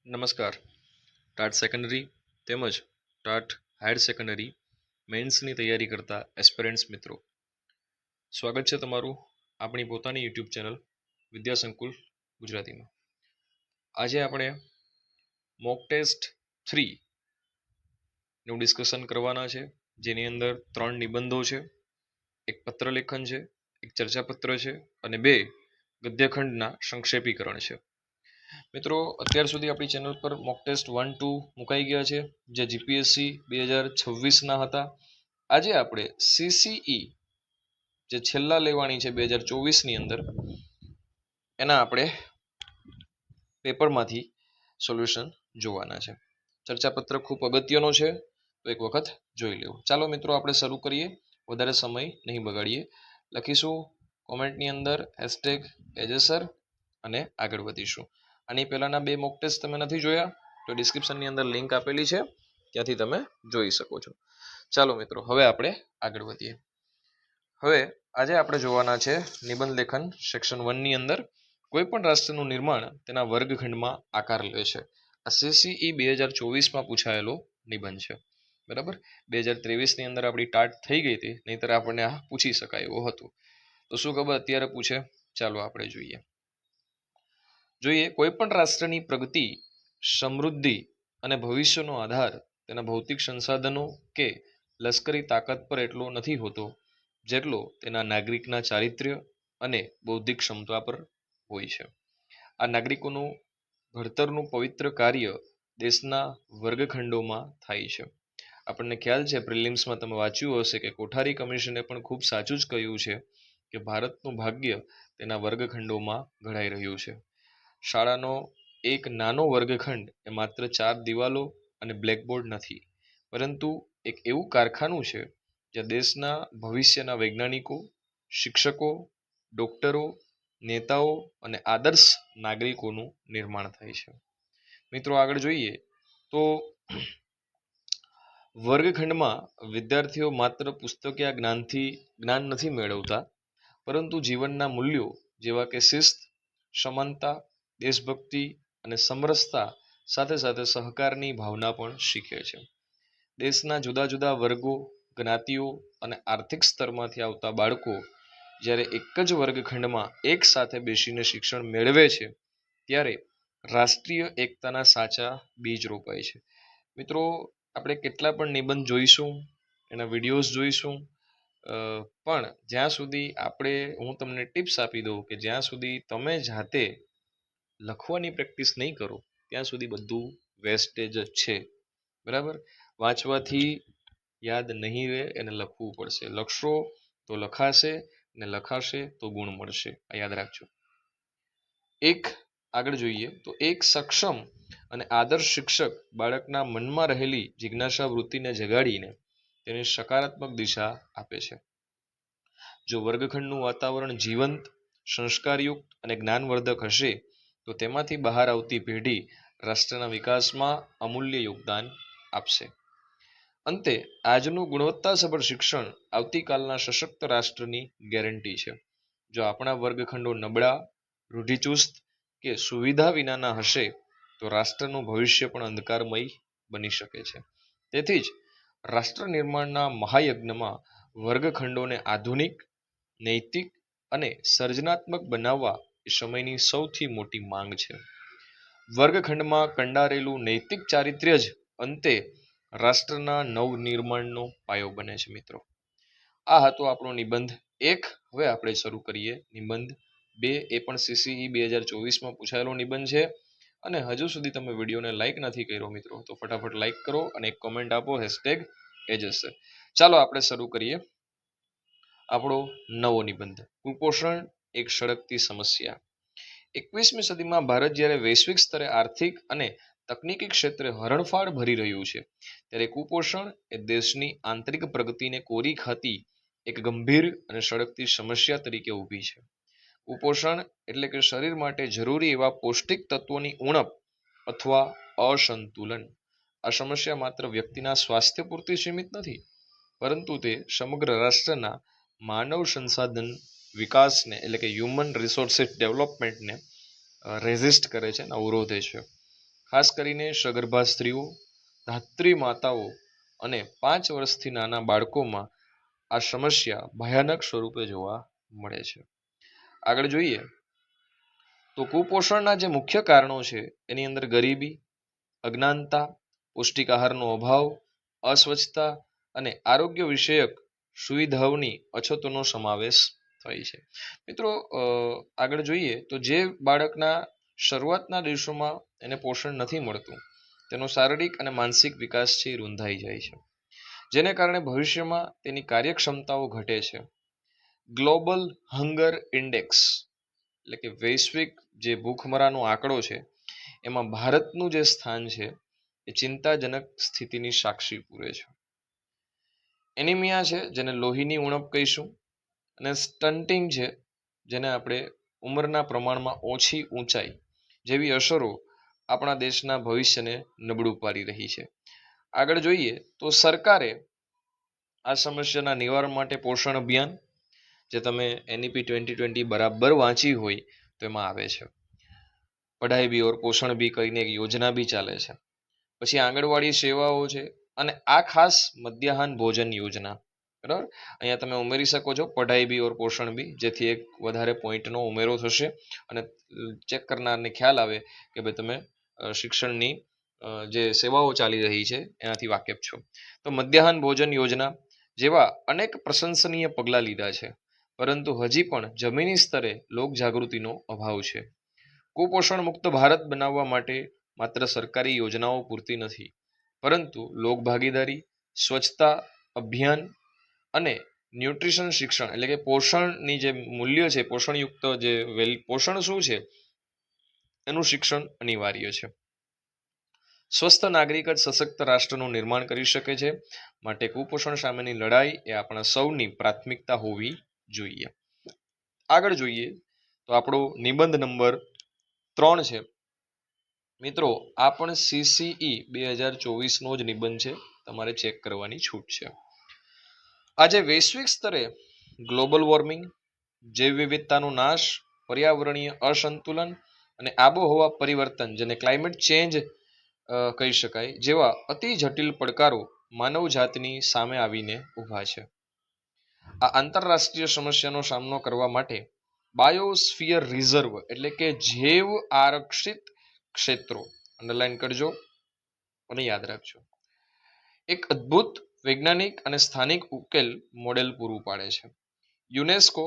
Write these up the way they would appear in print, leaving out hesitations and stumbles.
નમસ્કાર. TAT secondary તેમજ TAT higher secondary મેન્સની તૈયારી કરતા એસ્પિરન્ટ્સ મિત્રો, સ્વાગત છે તમારું આપણી પોતાની યુટ્યુબ ચેનલ વિદ્યાસંકુલ ગુજરાતીમાં. આજે આપણે મોક ટેસ્ટ 3નું ડિસ્કશન કરવાના છે, જેની અંદર 3 નિબંધો છે, એક પત્રલેખન છે, એક ચર્ચાપત્ર છે અને 2 ગદ્યખંડના સંક્ષેપીકરણ છે. મિત્રો, અત્યાર સુધી આપણી ચેનલ પર મોક ટેસ્ટ 1-2 મુકાઈ ગયા છે, જે જીપીએસસી 2026ના હતા. આજે આપણે સીસીઈ જે છેલ્લા લેવાની છે 2024ની અંદર, એના આપણે પેપરમાંથી સોલ્યુશન જોવાના છે. ચર્ચાપત્ર ખૂબ અગત્યનો છે, તો એક વખત જોઈ લેવું. ચાલો મિત્રો, આપણે શરૂ કરીએ, વધારે સમય નહીં બગાડીએ. લખીશું કોમેન્ટની અંદર #એજેસર અને આગળ વધીશું. આની પહેલાના 2 મોક ટેસ્ટ તમે નથી જોયા તો ડિસ્ક્રિપ્શનની અંદર લિંક આપેલી છે, ત્યાંથી તમે જોઈ શકો છો. ચાલો મિત્રો, હવે આપણે આગળ વધીએ. હવે આજે આપણે જોવાના છે નિબંધ લેખન સેક્શન 1ની અંદર કોઈ પણ રાષ્ટ્રનું નિર્માણ તેના વર્ગખંડમાં આકાર લે છે. આ સીસીઈ 2024માં પૂછાયેલો નિબંધ છે. બરાબર, 2023ની અંદર આપણી ટાટ થઈ ગઈ હતી, નહીંતર આપણને આ પૂછી શકાય એવું હતું. તો શું ખબર અત્યારે પૂછે? ચાલો આપણે જોઈએ. કોઈ પણ રાષ્ટ્રની પ્રગતિ, સમૃદ્ધિ અને ભવિષ્યનો આધાર તેના ભૌતિક સંસાધનો કે લશ્કરી તાકાત પર એટલો નથી હોતો જેટલો તેના નાગરિકના ચારિત્ર્ય અને બૌદ્ધિક ક્ષમતા પર હોય છે. આ નાગરિકોનું ઘડતરનું પવિત્ર કાર્ય દેશના વર્ગખંડોમાં થાય છે. આપણને ખ્યાલ છે, પ્રિલિમ્સમાં તમે વાંચ્યું હશે કે કોઠારી કમિશને પણ ખૂબ સાચું જ કહ્યું છે કે ભારતનું ભાગ્ય તેના વર્ગખંડોમાં ઘડાઈ રહ્યું છે. શાળાનો એક નાનો વર્ગખંડ એ માત્ર 4 દિવાલો અને બ્લેકબોર્ડ નથી, પરંતુ એક એવું કારખાનું છે જ્યાં દેશના ભવિષ્યના વૈજ્ઞાનિકો, શિક્ષકો, ડોક્ટરો, નેતાઓ અને આદર્શ નાગરિકોનું નિર્માણ થાય છે. મિત્રો, આગળ જોઈએ તો વર્ગખંડમાં વિદ્યાર્થીઓ માત્ર પુસ્તકીય જ્ઞાન નથી મેળવતા, પરંતુ જીવનના મૂલ્યો જેવા કે શિસ્ત, સમાનતા, દેશભક્તિ અને સમરસતા સાથે સાથે સહકારની ભાવના પણ શીખે છે. દેશના જુદા જુદા વર્ગો, જ્ઞાતિઓ અને આર્થિક સ્તરમાંથી આવતા બાળકો જ્યારે એક જ વર્ગખંડમાં એક સાથે બેસીને શિક્ષણ મેળવે છે, ત્યારે રાષ્ટ્રીય એકતાના સાચા બીજ રોપાય છે. મિત્રો, આપણે કેટલા પણ નિબંધ જોઈશું, એના વિડીયોઝ જોઈશું, પણ જ્યાં સુધી હું તમને ટિપ્સ આપી દઉં કે જ્યાં સુધી તમે જાતે લખવાની પ્રેક્ટિસ નહીં કરો, ત્યાં સુધી બધું વેસ્ટેજ જ છે. બરાબર, વાંચવાથી યાદ નહીં રહે, એને લખવું પડશે. લખશો તો લખાશે, ને લખાશે તો ગુણ મળશે. આ યાદ રાખજો. આગળ જોઈએ તો એક સક્ષમ અને આદર્શ શિક્ષક બાળકના મનમાં રહેલી જિજ્ઞાસા વૃત્તિને જગાડીને તેને સકારાત્મક દિશા આપે છે. જો વર્ગખંડનું વાતાવરણ જીવંત, સંસ્કારયુક્ત અને જ્ઞાનવર્ધક હશે, તો તેમાંથી બહાર આવતી પેઢી રાષ્ટ્રના વિકાસમાં અમૂલ્ય યોગદાન આપશે. અંતે, આજનું ગુણવત્તાસભર શિક્ષણ આવતીકાલના સશક્ત રાષ્ટ્રની ગેરંટી છે. જો આપણા વર્ગખંડો નબળા, રૂઢિચુસ્ત કે સુવિધા વિનાના હશે, તો રાષ્ટ્રનું ભવિષ્ય પણ અંધકારમય બની શકે છે. તેથી જ રાષ્ટ્ર નિર્માણના મહાયજ્ઞમાં વર્ગખંડોને આધુનિક, નૈતિક અને સર્જનાત્મક બનાવવા એ સમયની સૌથી મોટી માંગ છે. વર્ગખંડમાં કંડારેલું નૈતિક ચારિત્ર્ય જ અંતે રાષ્ટ્રના નવનિર્માણનો પાયો બને છે. મિત્રો, આ હતો આપણો નિબંધ 1. હવે આપણે શરૂ કરીએ નિબંધ 2. એ પણ સીસીઈ 2024માં પૂછાયેલો નિબંધ છે. અને હજુ સુધી તમે વિડીયોને લાઈક નથી કર્યો મિત્રો, તો ફટાફટ લાઈક કરો અને એક કોમેન્ટ આપો #એજેસર. ચાલો આપણે શરૂ કરીએ આપણો નવો નિબંધ. કુપોષણ એક સળગતી સમસ્યા. 21મી સદીમાં ભારત જ્યારે વૈશ્વિક સ્તરે આર્થિક અને તકનીકી ક્ષેત્રે હરણફાળ ભરી રહ્યું છે, ત્યારે કુપોષણ એ દેશની આંતરિક પ્રગતિને કોરી ખાતી એક ગંભીર અને સળગતી સમસ્યા તરીકે ઊભી છે. કુપોષણ એટલે કે શરીર માટે જરૂરી એવા પૌષ્ટિક તત્વોની ઉણપ અથવા અસંતુલન. આ સમસ્યા માત્ર વ્યક્તિના સ્વાસ્થ્ય પૂરતી સીમિત નથી, પરંતુ તે સમગ્ર રાષ્ટ્રના માનવ સંસાધન વિકાસને એટલે કે હ્યુમન રિસોર્સિસ ડેવલપમેન્ટને રેઝિસ્ટ કરે છે, અવરોધે છે. ખાસ કરીને સગર્ભા સ્ત્રીઓ, ધાત્રી માતાઓ અને 5 વર્ષથી નાના બાળકોમાં આ સમસ્યા ભયાનક સ્વરૂપે જોવા મળે છે. આગળ જોઈએ તો કુપોષણના જે મુખ્ય કારણો છે એની અંદર ગરીબી, અજ્ઞાનતા, પૌષ્ટિક આહારનો અભાવ, અસ્વચ્છતા અને આરોગ્ય વિષયક સુવિધાઓની અછતોનો સમાવેશ થાય છે. મિત્રો આગળ જોઈએ તો જે બાળકના શરૂઆતના દિવસોમાં એને પોષણ નથી મળતું, તેનો શારીરિક અને માનસિક વિકાસ છે એ રૂંધાઈ જાય છે, જેને કારણે ભવિષ્યમાં તેની કાર્યક્ષમતાઓ ઘટે છે. ગ્લોબલ હંગર ઇન્ડેક્સ એટલે કે વૈશ્વિક જે ભૂખમરાનો આંકડો છે એમાં ભારતનું જે સ્થાન છે એ ચિંતાજનક સ્થિતિની સાક્ષી પૂરે છે. એનિમિયા છે જેને લોહીની ઉણપ કહીશું, અને સ્ટન્ટિંગ છે જેને આપણે ઉંમરના પ્રમાણમાં ઓછી ઊંચાઈ જેવી અસરો આપણા દેશના ભવિષ્યને નબળું પાડી રહી છે. આગળ જોઈએ તો સરકારે આ સમસ્યાના નિવારણ માટે પોષણ અભિયાન, જે તમે NEP 2020 બરાબર વાંચી હોય તો એમાં આવે છે. પઢાઈ બી ઓર પોષણ બી કરીને એક યોજના બી ચાલે છે. પછી આંગણવાડી સેવાઓ છે, અને આ ખાસ મધ્યાહન ભોજન યોજના, બરાબર, અહીંયા તમે ઉમેરી શકો છો પઢાઈ બી ઓર પોષણ બી, જેથી એક વધારે પોઈન્ટનો ઉમેરો થશે અને ચેક કરનારને ખ્યાલ આવે કે ભાઈ તમે શિક્ષણની જે સેવાઓ ચાલી રહી છે એનાથી વાકેફ છો. તો મધ્યાહન ભોજન યોજના જેવા અનેક પ્રશંસનીય પગલાં લીધા છે, પરંતુ હજી પણ જમીની સ્તરે લોક જાગૃતિનો અભાવ છે. કુપોષણ મુક્ત ભારત બનાવવા માટે માત્ર સરકારી યોજનાઓ પૂરતી નથી, પરંતુ લોક ભાગીદારી, સ્વચ્છતા અભિયાન અને ન્યુટ્રિશન શિક્ષણ એટલે કે પોષણની જે મૂલ્ય છે, પોષણયુક્ત જે પોષણ શું છે એનું શિક્ષણ અનિવાર્ય છે. સ્વસ્થ નાગરિક જ સશક્ત રાષ્ટ્રનું નિર્માણ કરી શકે છે, માટે કુપોષણ સામેની લડાઈ એ આપણા સૌની પ્રાથમિકતા હોવી જોઈએ. આગળ જોઈએ તો આપણો નિબંધ નંબર 3 છે. મિત્રો આ પણ CCE 2024નો જ નિબંધ છે, તમારે ચેક કરવાની છૂટ છે. આજે વૈશ્વિક સ્તરે ગ્લોબલ વોર્મિંગ, જૈવ વિવિધતાનો નાશ, પર્યાવરણીય અસંતુલન અને આબોહવા પરિવર્તન, જેને ક્લાઇમેટ ચેન્જ કહી શકાય, જેવા અતિ જટિલ પડકારો માનવ જાતની સામે આવીને ઊભા છે. આ આંતરરાષ્ટ્રીય સમસ્યાનો સામનો કરવા માટે બાયોસ્ફિયર રિઝર્વ એટલે કે જૈવ આરક્ષિત ક્ષેત્રો, અંડરલાઈન કરજો અને યાદ રાખજો, એક અદ્ભુત વૈજ્ઞાનિક અને સ્થાનિક ઉકેલ મોડેલ પૂરું પાડે છે. યુનેસ્કો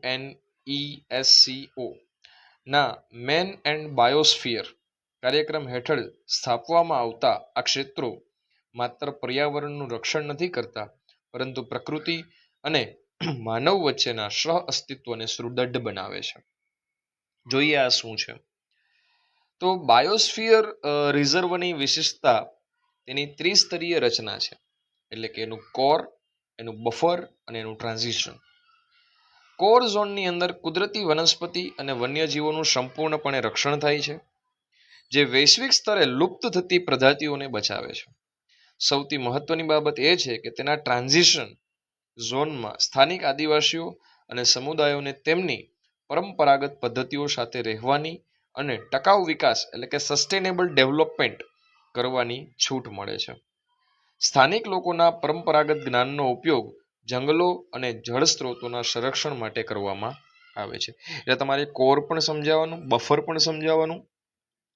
UNESCO ના મેન એન્ડ બાયોસ્ફિયર કાર્યક્રમ હેઠળ સ્થાપવામાં આવતા આ ક્ષેત્રો માત્ર પર્યાવરણનું રક્ષણ નથી કરતા, પરંતુ પ્રકૃતિ અને માનવ વચ્ચેના સહ અસ્તિત્વને સુદૃઢ બનાવે છે. જોઈએ આ શું છે. તો બાયોસ્ફિયર રિઝર્વની વિશેષતા તેની ત્રિસ્તરીય રચના છે, એટલે કે એનું કોર, એનું બફર અને એનું ટ્રાન્ઝિશન. કોર ઝોનની અંદર કુદરતી વનસ્પતિ અને વન્યજીવોનું સંપૂર્ણપણે રક્ષણ થાય છે, જે વૈશ્વિક સ્તરે લુપ્ત થતી પ્રજાતિઓને બચાવે છે. સૌથી મહત્વની બાબત એ છે કે તેના ટ્રાન્ઝિશન ઝોનમાં સ્થાનિક આદિવાસીઓ અને સમુદાયોને તેમની પરંપરાગત પદ્ધતિઓ સાથે રહેવાની અને ટકાઉ વિકાસ એટલે કે સસ્ટેનેબલ ડેવલપમેન્ટ કરવાની છૂટ મળે છે. સ્થાનિક લોકોના પરંપરાગત જ્ઞાનનો ઉપયોગ જંગલો અને જળ સ્ત્રોતોના સંરક્ષણ માટે કરવામાં આવે છે. એટલે તમારે કોર પણ સમજાવવાનું, બફર પણ સમજાવવાનું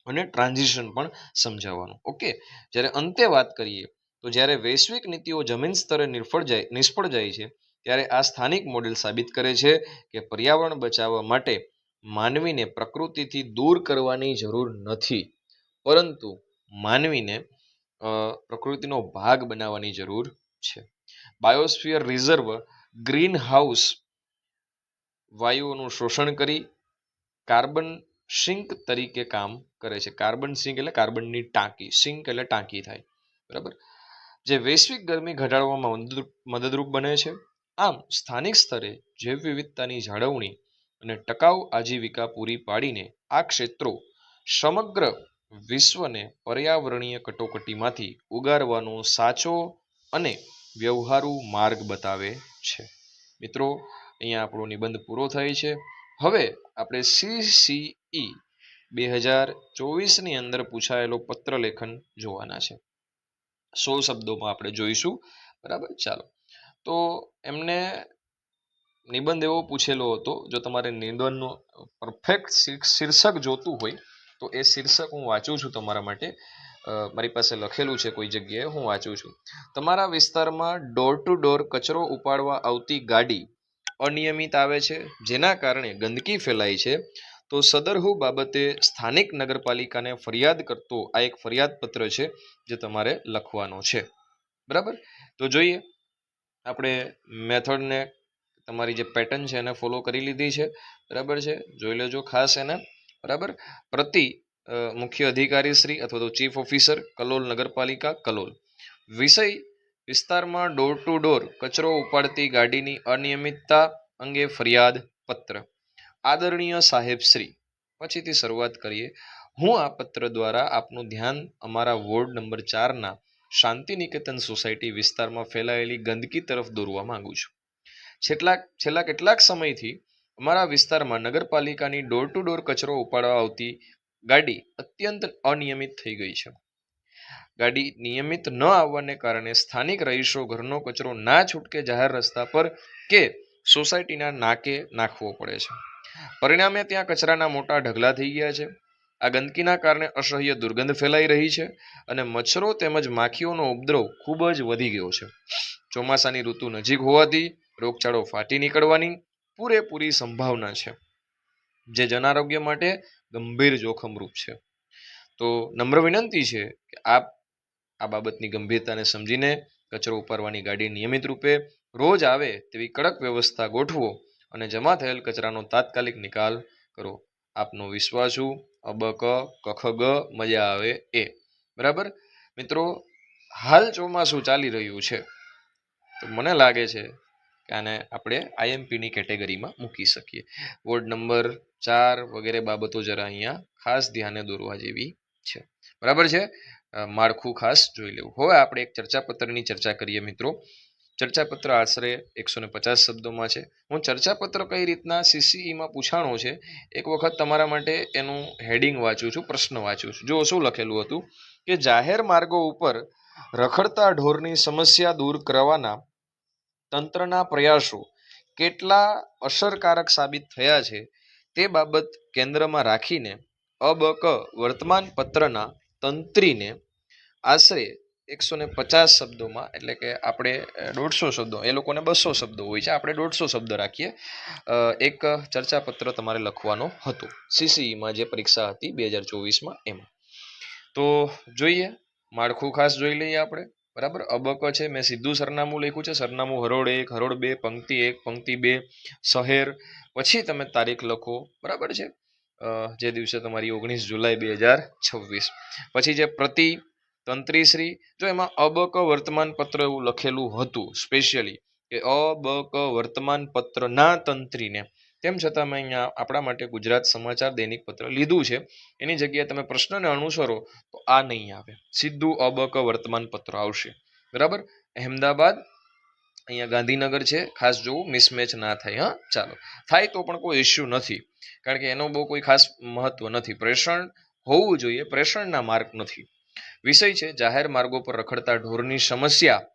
અને ટ્રાન્ઝિશન પણ સમજાવવાનું. ઓકે, જ્યારે અંતે વાત કરીએ તો જ્યારે વૈશ્વિક નીતિઓ જમીન સ્તરે નિષ્ફળ જાય છે, ત્યારે આ સ્થાનિક મોડેલ સાબિત કરે છે કે પર્યાવરણ બચાવવા માટે માનવીને પ્રકૃતિથી દૂર કરવાની જરૂર નથી, પરંતુ માનવીને પ્રકૃતિનો ભાગ બનાવવાની જરૂર છે. બાયોસ્ફિયર રિઝર્વ ગ્રીન હાઉસ વાયુઓનું શોષણ કરી કાર્બન સિંક તરીકે કામ કરે છે. કાર્બન સિંક એટલે કાર્બનની ટાંકી, સિંક એટલે ટાંકી થાય, બરાબર, જે વૈશ્વિક ગરમી ઘટાડવામાં મદદરૂપ બને છે. આમ સ્થાનિક સ્તરે જૈવ વિવિધતાની જાળવણી અને ટકાઉ આજીવિકા પૂરી પાડીને આ ક્ષેત્રો સમગ્ર વિશ્વને પર્યાવરણીય કટોકટીમાંથી ઉગારવાનો સાચો અને વ્યવહારુ માર્ગ બતાવે છે. મિત્રો અહીંયા આપણો નિબંધ પૂરો થાય છે. હવે આપણે CCE 2024ની અંદર પૂછાયેલો પત્ર લેખન જોવાના છે. 100 શબ્દોમાં આપણે જોઈશું. બરાબર, ચાલો. તો એમને નિબંધ એવો પૂછેલો હતો, જો તમારે નિબંધનું પરફેક્ટ શીર્ષક જોતું હોય તો એ શીર્ષક હું વાંચું છું તમારા માટે. મારી પાસે લખેલું છે કોઈ જગ્યાએ, હું વાંચું છું. તમારા વિસ્તારમાં ડોર ટુ ડોર કચરો ઉપાડવા આવતી ગાડી અનિયમિત આવે છે, જેના કારણે ગંદકી ફેલાય છે. તો સદરહુ બાબતે સ્થાનિક નગરપાલિકાને ફરિયાદ કરતો આ એક ફરિયાદ પત્ર છે જે તમારે લખવાનો છે. બરાબર, તો જોઈએ આપણે મેથડને, તમારી જે પેટર્ન છે એને ફોલો કરી લીધી છે. બરાબર છે, જોઈ લેજો ખાસ એને. બરાબર, પ્રતિ મુખ્ય અધિકારી શ્રી અથવા તો ચીફ ઓફિસર, કલોલ નગરપાલિકા, કલોલ. વિષય વિસ્તારમાં ડોર ટુ ડોર કચરો ઉપાડતી ગાડીની અનિયમિતતા અંગે ફરિયાદ પત્ર. આદરણીય સાહેબ શ્રી, પછીથી શરૂઆત કરીએ. હું આ પત્ર દ્વારા આપનું ધ્યાન અમારા વોર્ડ નંબર 4ના શાંતિનિકેતન સોસાયટી વિસ્તારમાં ફેલાયેલી ગંદકી તરફ દોરવા માંગુ છું. છેલ્લા કેટલાક સમયથી અમારા વિસ્તારમાં નગરપાલિકાની ડોર ટુ ડોર કચરો ઉપાડવા આવતી ગાડી અત્યંત અનિયમિત થઈ ગઈ છે. ગાડી નિયમિત ન આવવાને કારણે સ્થાનિક રહીશો ઘરનો કચરો ના છૂટકે જાહેર રસ્તા પર કે સોસાયટીના નાકે નાખવો પડે છે. પરિણામે ત્યાં કચરાના મોટા ઢગલા થઈ ગયા છે. આ ગંદકીના કારણે અસહ્ય દુર્ગંધ ફેલાઈ રહી છે અને મચ્છરો તેમજ માખીઓનો ઉપદ્રવ ખૂબ જ વધી ગયો છે. ચોમાસાની ઋતુ નજીક હોવાથી રોગચાળો ફાટી નીકળવાની પૂરેપૂરી સંભાવના છે, જે જનારોગ્ય માટે ગંભીર જોખમરૂપ છે. તો નમ્ર વિનંતી છે કે આપ આ બાબતની ગંભીરતાને સમજીને કચરો ઉપાડવાની ગાડી નિયમિત રૂપે રોજ આવે તેવી કડક વ્યવસ્થા ગોઠવો અને જમા થયેલ કચરાનો તાત્કાલિક નિકાલ કરો. આપનો વિશ્વાસુ અબક કખગ મજા આવે એ. બરાબર મિત્રો, હાલ ચોમાસું ચાલી રહ્યું છે તો મને લાગે છે કે આને આપણે આઈએમપીની કેટેગરીમાં મૂકી શકીએ. વોર્ડ નંબર 4 વગેરે બાબતો જરા અહીંયા ખાસ ધ્યાને દોરવા જેવી છે. બરાબર છે, માળખું ખાસ જોઈ લેવું. હવે આપણે એક ચર્ચાપત્રની ચર્ચા કરીએ મિત્રો. ચર્ચાપત્ર આશરે 150 શબ્દોમાં છે. હું ચર્ચાપત્ર કઈ રીતના સીસીઈમાં પૂછાણો છે એક વખત તમારા માટે એનું હેડિંગ વાંચું છું, પ્રશ્ન વાંચું છું. જો શું લખેલું હતું કે જાહેર માર્ગો ઉપર રખડતા ઢોરની સમસ્યા દૂર કરવાના તંત્રના પ્રયાસો કેટલા અસરકારક સાબિત થયા છે તે બાબત કેન્દ્રમાં રાખીને અબક વર્તમાન પત્રના તંત્રીને આશરે 150 શબ્દોમાં, એટલે કે આપણે 150 શબ્દો, એ લોકોને 200 શબ્દો હોય છે, આપણે 150 શબ્દ રાખીએ, એક ચર્ચાપત્ર તમારે લખવાનો હતો સીસીઈમાં જે પરીક્ષા હતી 2024માં એમાં. તો જોઈએ, માળખું ખાસ જોઈ લઈએ આપણે. બરાબર, અબક છે, મેં સીધું સરનામું લખ્યું છે. સરનામું હરોળ 1, હરોળ 2, પંક્તિ 1, પંક્તિ 2, શહેર, પછી તમે તારીખ લખો. બરાબર છે, જે દિવસે તમારી 19 જુલાઈ 2026. પછી જે પ્રતિ તંત્રીશ્રી, જો એમાં અબક વર્તમાન પત્ર એવું લખેલું હતું સ્પેશિયલી કે અબક વર્તમાન પત્રના તંત્રીને, તેમ છતાં મેં અહીંયા આપણા માટે ગુજરાત સમાચાર દૈનિક પત્ર લીધું છે. એની જગ્યાએ તમે પ્રશ્નને અનુસરો તો આ નહીં આવે, સીધું અબક વર્તમાન પત્ર આવશે. બરાબર, અહેમદાબાદ અહીંયા ગાંધીનગર છે, ખાસ જોવું મિસમેચ ના થાય. હા, ચાલો, થાય તો પણ કોઈ ઇસ્યુ નથી, કારણ કે એનો બહુ કોઈ ખાસ મહત્વ નથી. પ્રેષણ હોવું જોઈએ, પ્રેષણના માર્ક નથી. વિષય છે જાહેર માર્ગો પર રખડતા ઢોરની સમસ્યા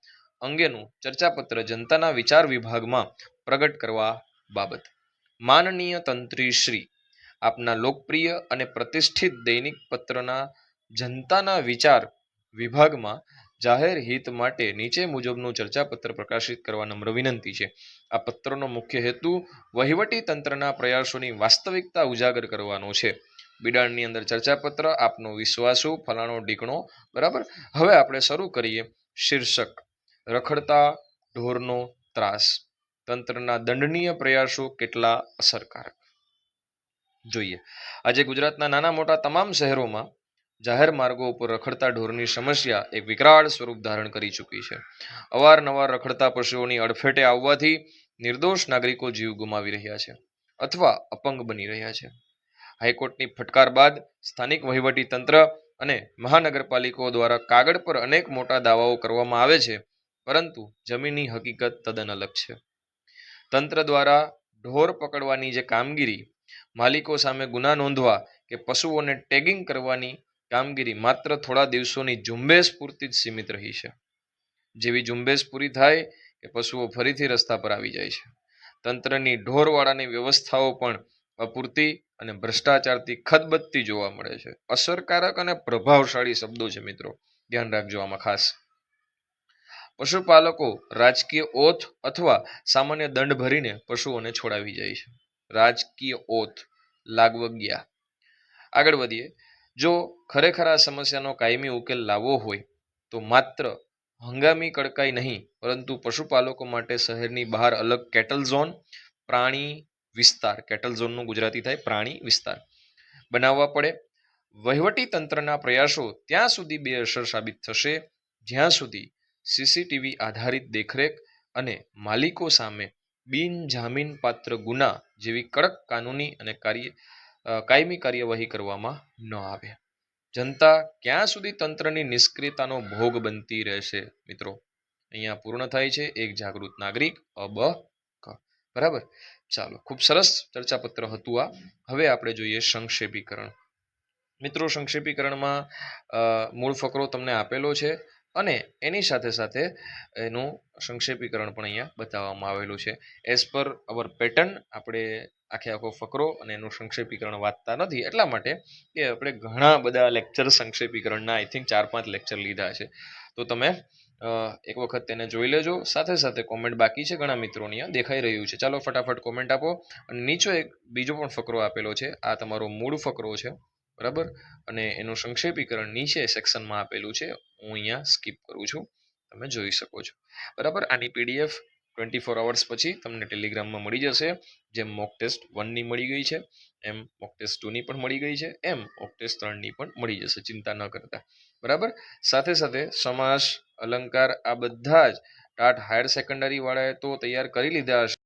અંગેનું ચર્ચાપત્ર જનતાના વિચાર વિભાગમાં પ્રગટ કરવા બાબત. માનનીય તંત્રી શ્રી, આપના લોકપ્રિય અને પ્રતિષ્ઠિત દૈનિક પત્રના જનતાના વિચાર વિભાગમાં જાહેર હિત માટે નીચે મુજબનું ચર્ચાપત્ર પ્રકાશિત કરવા નમ્ર વિનંતી છે. આ પત્રનો મુખ્ય હેતુ વહીવટી તંત્રના પ્રયાસોની વાસ્તવિકતા ઉજાગર કરવાનો છે. બિડાણની અંદર ચર્ચાપત્ર, આપનો વિશ્વાસુ ફલાણો ઢીકણો. બરાબર, હવે આપણે શરૂ કરીએ. શીર્ષક રખડતા ઢોરનો ત્રાસ, તંત્રના દંડનીય પ્રયાસો કેટલા અસરકારક. જોઈએ, આજે ગુજરાતના નાના મોટા તમામ શહેરોમાં જાહેર માર્ગો ઉપર રખડતા ઢોરની સમસ્યા એક વિકરાળ સ્વરૂપ ધારણ કરી ચૂકી છે. અવારનવાર રખડતા પશુઓની અડફેટે આવવાથી નિર્દોષ નાગરિકો જીવ ગુમાવી રહ્યા છે અથવા અપંગ બની રહ્યા છે. હાઈકોર્ટની ફટકાર બાદ સ્થાનિક વહીવટી તંત્ર અને મહાનગરપાલિકાઓ દ્વારા કાગળ પર અનેક મોટા દાવાઓ કરવામાં આવે છે, પરંતુ જમીની હકીકત તદ્દન અલગ છે. તંત્ર દ્વારા ઢોર પકડવાની જે કામગીરી, માલિકો સામે ગુના નોંધવા કે કે પશુઓને ટેગિંગ કરવાની કામગીરી માત્ર થોડા દિવસોની ઝુંબેશ પૂરતી જ સીમિત રહી છે. જેવી ઝુંબેશ પૂરી થાય કે પશુઓ ફરીથી રસ્તા પર આવી જાય છે. તંત્રની ઢોરવાડાની વ્યવસ્થાઓ પણ અપૂરતી અને ભ્રષ્ટાચારથી ખદબદતી જોવા મળે છે. અસરકારક અને પ્રભાવશાળી શબ્દો છે મિત્રો, ધ્યાન રાખજો આમાં ખાસ. પશુપાલકો રાજકીય ઓથ અથવા સામાન્ય દંડ ભરીને પશુઓને છોડાવી જાય છે. રાજકીય ઓથ, લાગવગ્યા. આગળ વધીએ. જો ખરેખર આ સમસ્યાનો કાયમી ઉકેલ લાવવો હોય તો માત્ર હંગામી કડકાઈ નહીં, પરંતુ પશુપાલકો માટે શહેરની બહાર અલગ કેટલ ઝોન, પ્રાણી વિસ્તાર, કેટલ ઝોનનું ગુજરાતી થાય પ્રાણી વિસ્તાર, બનાવવા પડે. વહીવટી તંત્રના પ્રયાસો ત્યાં સુધી બેઅસર સાબિત થશે જ્યાં સુધી સીસીટીવી આધારિત દેખરેખ અને માલિકો સામે બિનજામીનપાત્ર ગુના જેવી કડક કાનૂની અને કાયમી કાર્યવાહી કરવામાં ન આવે. જનતા ક્યાં સુધી તંત્રની નિષ્ક્રિયતાનો ભોગ બનતી રહેશે? મિત્રો, અહીંયા પૂર્ણ થાય છે એક જાગૃત નાગરિક અબ ક. બરાબર, ચાલો, ખૂબ સરસ ચર્ચાપત્ર હતું આ. હવે આપણે જોઈએ સંક્ષેપીકરણ. મિત્રો, સંક્ષેપીકરણમાં મૂળ ફકરો તમને આપેલો છે અને એની સાથે સાથે એનું સંક્ષેપીકરણ પણ અહીંયા બતાવવામાં આવેલું છે. એઝ પર અવર પેટર્ન આપણે આખો ફકરો અને એનું સંક્ષેપીકરણ વાંચતા નથી, એટલા માટે કે આપણે ઘણા બધા લેક્ચર સંક્ષેપીકરણના આઈ થિંક 4-5 લેક્ચર લીધા છે. તો તમે એક વખત તેને જોઈ લેજો. સાથે સાથે કોમેન્ટ બાકી છે ઘણા મિત્રોની, આ દેખાઈ રહ્યું છે. ચાલો ફટાફટ કોમેન્ટ આપો. અને નીચે એક બીજો પણ ફકરો આપેલો છે, આ તમારો મૂળ ફકરો છે, બરાબર, અને એનું સંક્ષેપીકરણ નીચે સેક્શનમાં આપેલું છે. હું અહીંયા સ્કીપ કરું છું, તમે જોઈ શકો છો. બરાબર, આની પીડીએફ 24 અવર્સ પછી તમને ટેલિગ્રામમાં મળી જશે. જેમ મોક ટેસ્ટ 1ની મળી ગઈ છે, એમ મોક ટેસ્ટ 2ની પણ મળી ગઈ છે, એમ મોક ટેસ્ટ 3ની પણ મળી જશે, ચિંતા ન કરતા. બરાબર, સાથે સાથે સમાસ, અલંકાર, આ બધા જ ટાટ હાયર સેકન્ડરી વાળાએ તો તૈયાર કરી લીધા હશે.